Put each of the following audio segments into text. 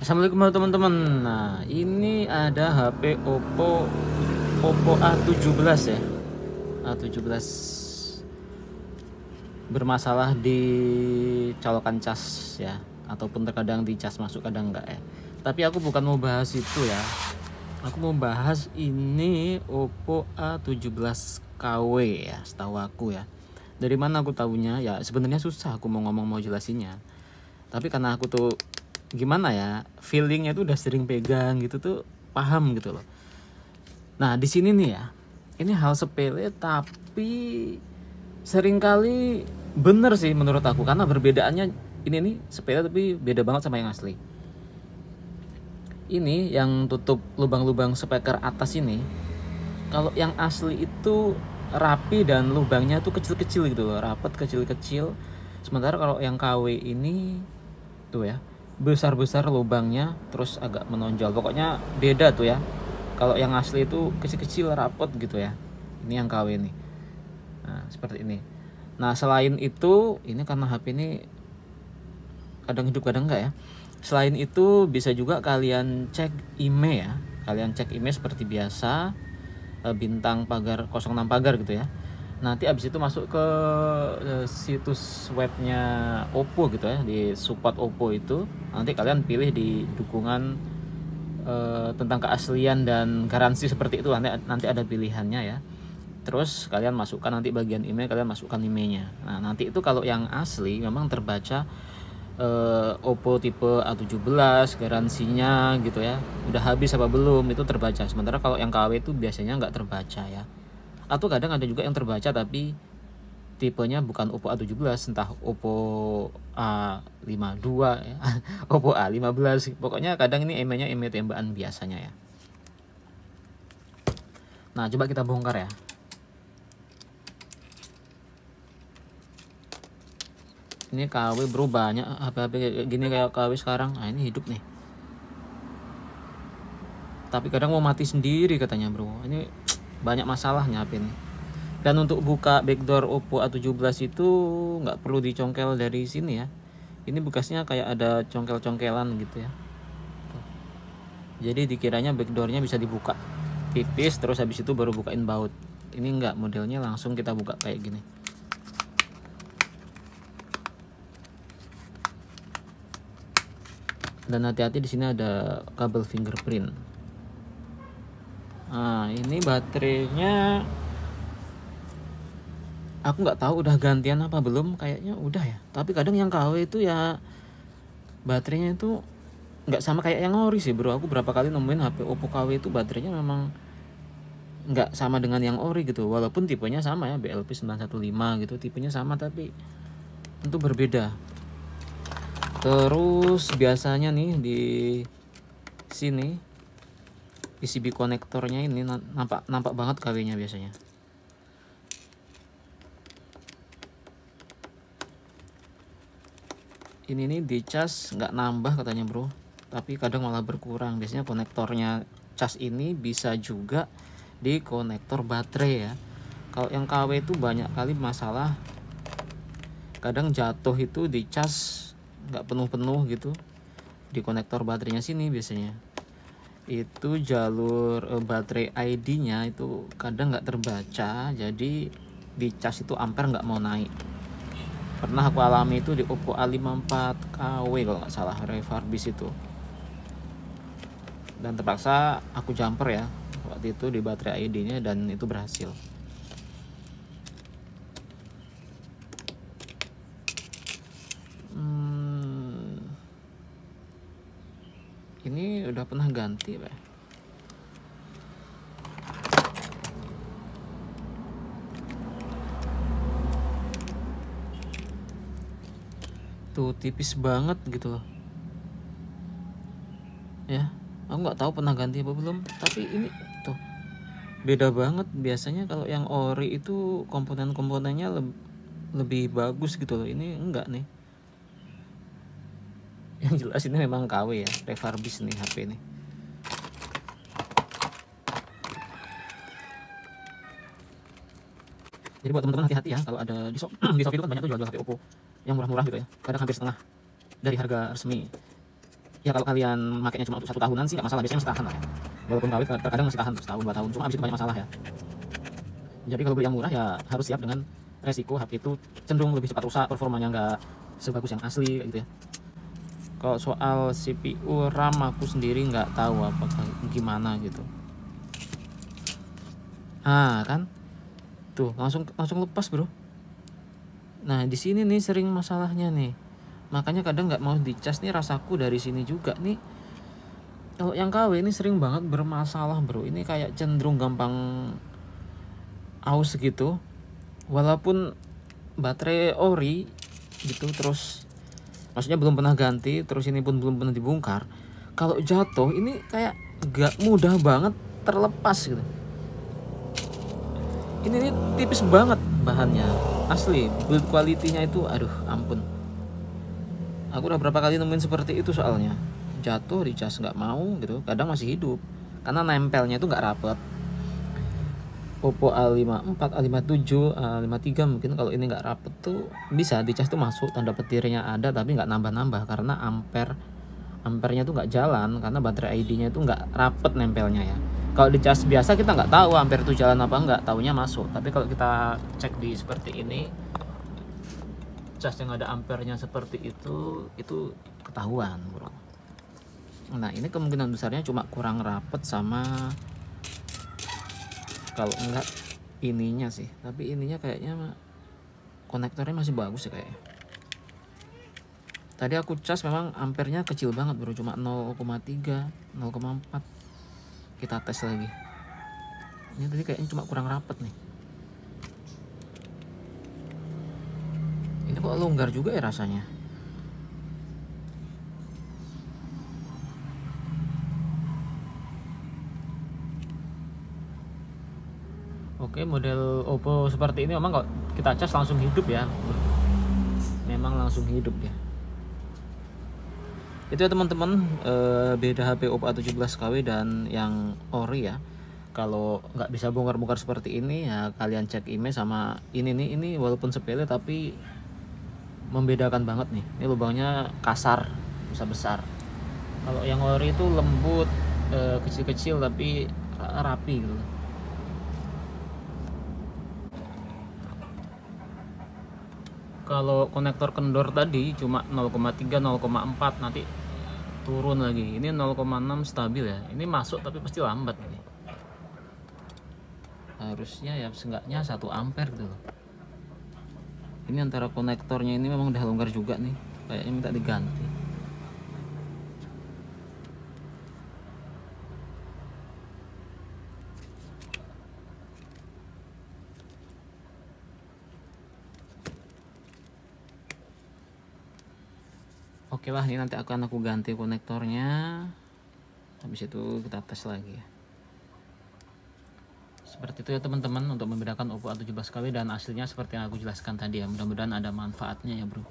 Assalamualaikum teman-teman. Nah, ini ada HP Oppo A17 ya. A17 bermasalah di colokan cas ya, ataupun terkadang di cas masuk kadang enggak ya. Tapi aku bukan mau bahas itu ya. Aku mau bahas ini Oppo A17 KW ya, setahu aku ya. Dari mana aku tahunya? Ya sebenarnya susah aku mau jelasinnya. Tapi karena aku tuh gimana ya, feelingnya tuh udah sering pegang gitu tuh, paham gitu loh. Nah di sini nih ya, ini hal sepele tapi seringkali bener sih menurut aku, karena perbedaannya ini nih sepele tapi beda banget sama yang asli. Ini yang tutup lubang-lubang speaker atas ini, kalau yang asli itu rapi dan lubangnya tuh kecil-kecil gitu loh, rapet kecil-kecil. Sementara kalau yang KW ini tuh ya, besar-besar lubangnya terus agak menonjol. Pokoknya beda tuh ya. Kalau yang asli itu kecil-kecil rapet gitu ya. Ini yang KW nih. Nah, seperti ini. Nah, selain itu, ini karena HP ini kadang hidup kadang enggak ya. Selain itu bisa juga kalian cek IMEI ya. Kalian cek IMEI seperti biasa, bintang pagar 06 pagar gitu ya. Nanti abis itu masuk ke situs webnya Oppo gitu ya, di support Oppo itu. Nanti kalian pilih di dukungan tentang keaslian dan garansi seperti itu, nanti ada pilihannya ya. Terus kalian masukkan nanti bagian email, kalian masukkan emailnya. Nah nanti itu kalau yang asli memang terbaca Oppo tipe A17 garansinya gitu ya, udah habis apa belum, itu terbaca. Sementara kalau yang KW itu biasanya nggak terbaca ya, atau kadang ada juga yang terbaca tapi tipenya bukan Oppo A17, entah Oppo A52 ya, Oppo A15. Pokoknya kadang ini emailnya email tembakan biasanya ya. Nah coba kita bongkar ya. Ini KW bro, banyak HP-HP gini kayak KW sekarang. Nah ini hidup nih, tapi kadang mau mati sendiri katanya bro. Ini banyak masalahnya HP ini. Dan untuk buka backdoor Oppo A17 itu nggak perlu dicongkel dari sini ya. Ini bekasnya kayak ada congkel-congkelan gitu ya. Jadi dikiranya backdoornya bisa dibuka tipis terus habis itu baru bukain baut. Ini enggak, modelnya langsung kita buka kayak gini. Dan hati-hati di sini ada kabel fingerprint. Nah ini baterainya aku nggak tahu udah gantian apa belum, kayaknya udah ya. Tapi kadang yang KW itu ya baterainya itu nggak sama kayak yang ori sih bro. Aku berapa kali nemuin HP Oppo KW itu baterainya memang nggak sama dengan yang ori gitu. Walaupun tipenya sama ya, BLP 915 gitu, tipenya sama tapi itu berbeda. Terus biasanya nih di sini PCB konektornya ini nampak banget KW-nya biasanya. Ini nih di cas nggak nambah katanya bro, tapi kadang malah berkurang. Biasanya konektornya cas ini bisa juga di konektor baterai ya. Kalau yang KW itu banyak kali masalah, kadang jatuh itu di cas nggak penuh-penuh gitu, di konektor baterainya sini biasanya. Itu jalur baterai ID-nya itu kadang nggak terbaca, jadi di cas itu ampere nggak mau naik. Pernah aku alami itu di Oppo A54 KW kalau nggak salah, refurbish itu. Dan terpaksa aku jumper ya waktu itu di baterai ID-nya, dan itu berhasil. Ini udah pernah ganti Pak. Tuh tipis banget gitu loh ya. Aku nggak tahu pernah ganti apa belum, tapi ini tuh beda banget. Biasanya kalau yang ori itu komponen-komponennya lebih bagus gitu loh, ini enggak nih. Yang jelas ini memang KW ya, refurbish nih HP ini. Jadi buat teman-teman hati-hati ya, kalau ada di di Shopee itu kan banyak tuh jual-jual HP Oppo yang murah-murah gitu ya, kadang hampir setengah dari harga resmi. Ya kalau kalian makainya cuma untuk 1 tahunan sih nggak masalah, biasanya masih tahan lah ya. Walaupun KW terkadang masih tahan setahun 2 tahun, cuma abis itu banyak masalah ya. Jadi kalau beli yang murah ya harus siap dengan resiko HP itu cenderung lebih cepat rusak, performanya nggak sebagus yang asli gitu ya. Kalau soal CPU RAM aku sendiri nggak tahu apakah gimana gitu. Kan tuh langsung lepas bro. Nah di sini nih sering masalahnya nih, makanya kadang nggak mau dicas nih, rasaku dari sini juga nih. Kalau yang KW ini sering banget bermasalah bro, ini kayak cenderung gampang aus gitu, walaupun baterai ori gitu, terus maksudnya belum pernah ganti, terus ini pun belum pernah dibongkar. Kalau jatuh ini kayak gak mudah banget terlepas gitu. Ini nih tipis banget bahannya, asli build quality-nya itu aduh ampun. Aku udah berapa kali nemuin seperti itu, soalnya jatuh dicas nggak mau gitu, kadang masih hidup karena nempelnya itu nggak rapet. Oppo A54, A57, A53 mungkin kalau ini nggak rapet tuh bisa dicas tuh masuk, tanda petirnya ada tapi nggak nambah-nambah karena ampernya tuh nggak jalan, karena baterai ID-nya itu nggak rapet nempelnya ya. Kalau dicas biasa kita nggak tahu ampere itu jalan apa nggak, taunya masuk. Tapi kalau kita cek di seperti ini, cas yang ada ampernya seperti itu ketahuan bro. Nah ini kemungkinan besarnya cuma kurang rapet sama kalau enggak ininya sih, tapi ininya kayaknya konektornya masih bagus ya kayaknya. Tadi aku cas memang ampernya kecil banget bro, cuma 0,3 0,4. Kita tes lagi, ini tadi kayaknya cuma kurang rapet nih. Ini kok longgar juga ya rasanya. Oke, model Oppo seperti ini memang kalau kita cas langsung hidup ya, memang langsung hidup ya. Itu ya teman-teman, beda HP Oppo A17KW dan yang ori ya. Kalau nggak bisa bongkar-bongkar seperti ini ya kalian cek image sama ini nih, ini walaupun sepele tapi membedakan banget nih. Ini lubangnya kasar bisa besar. Kalau yang ori itu lembut, kecil-kecil tapi rapi gitu. Kalau konektor kendor tadi cuma 0,3 0,4, nanti turun lagi. Ini 0,6 stabil ya. Ini masuk tapi pasti lambat ini. Harusnya ya seenggaknya 1 ampere gitu loh. Ini antara konektornya ini memang udah longgar juga nih, kayaknya minta diganti. Oke lah, ini nanti akan aku ganti konektornya. Habis itu kita tes lagi ya. Seperti itu ya teman-teman, untuk membedakan Oppo A17KW dan aslinya seperti yang aku jelaskan tadi ya. Mudah-mudahan ada manfaatnya ya bro.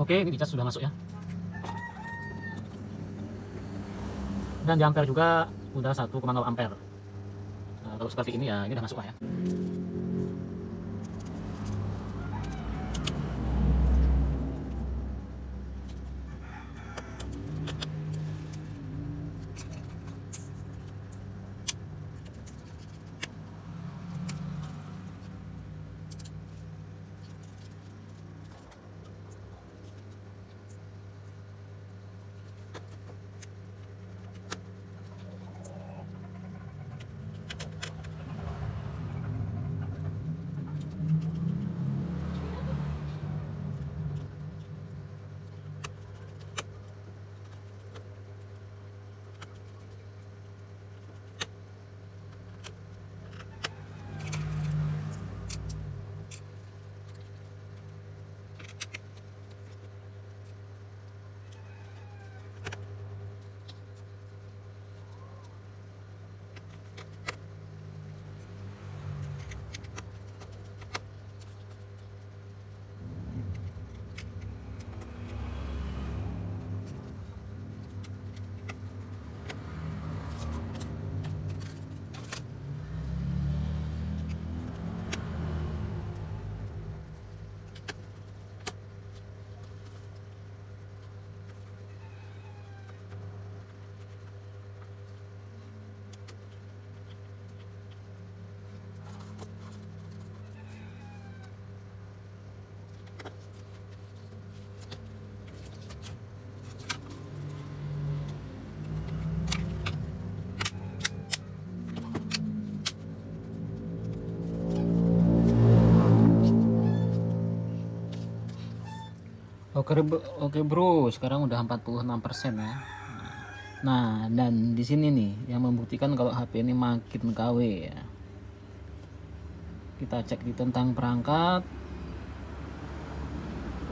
Oke, ini dicas sudah masuk ya. Dan di ampere juga udah 1,0 ampere. Nah, kalau seperti ini ya ini udah masuk lah ya. Oke bro, sekarang udah 46% ya. Nah, dan di sini nih yang membuktikan kalau HP ini makin KW ya. Kita cek di tentang perangkat.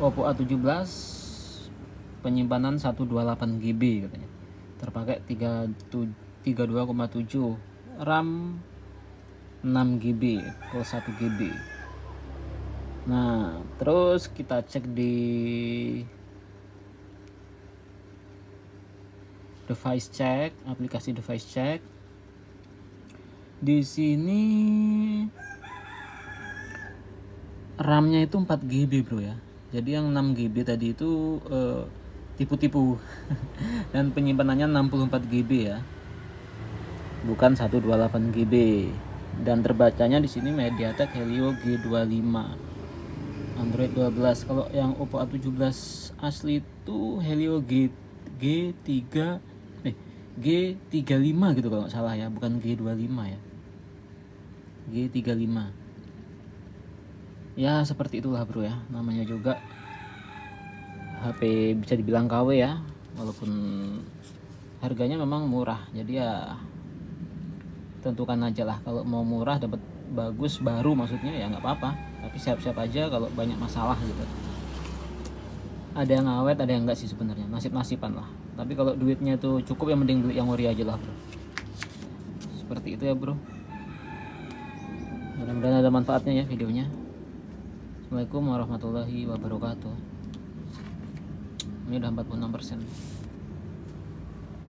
Oppo A17 penyimpanan 128 GB katanya. Terpakai 32,7, RAM 6 GB, plus 1 GB. Nah, terus kita cek di device check, aplikasi device check. Di sini RAM-nya itu 4 GB bro ya. Jadi yang 6 GB tadi itu tipu-tipu. Dan penyimpanannya 64 GB ya. Bukan 128 GB. Dan terbacanya di sini MediaTek Helio G25. Android 12. Kalau yang Oppo A17 asli itu Helio G35 gitu kalau nggak salah ya, bukan G25 ya. G35. Ya seperti itulah bro ya, namanya juga HP bisa dibilang KW ya, walaupun harganya memang murah. Jadi ya tentukan aja lah, kalau mau murah dapat bagus baru maksudnya ya nggak apa-apa, tapi siap-siap aja kalau banyak masalah gitu. Ada yang awet, ada yang enggak sih sebenarnya, nasib-nasiban lah. Tapi kalau duitnya itu cukup ya mending beli yang ori aja lah bro. Seperti itu ya bro. Mudah-mudahan ada manfaatnya ya videonya. Assalamualaikum warahmatullahi wabarakatuh. Ini udah 46%.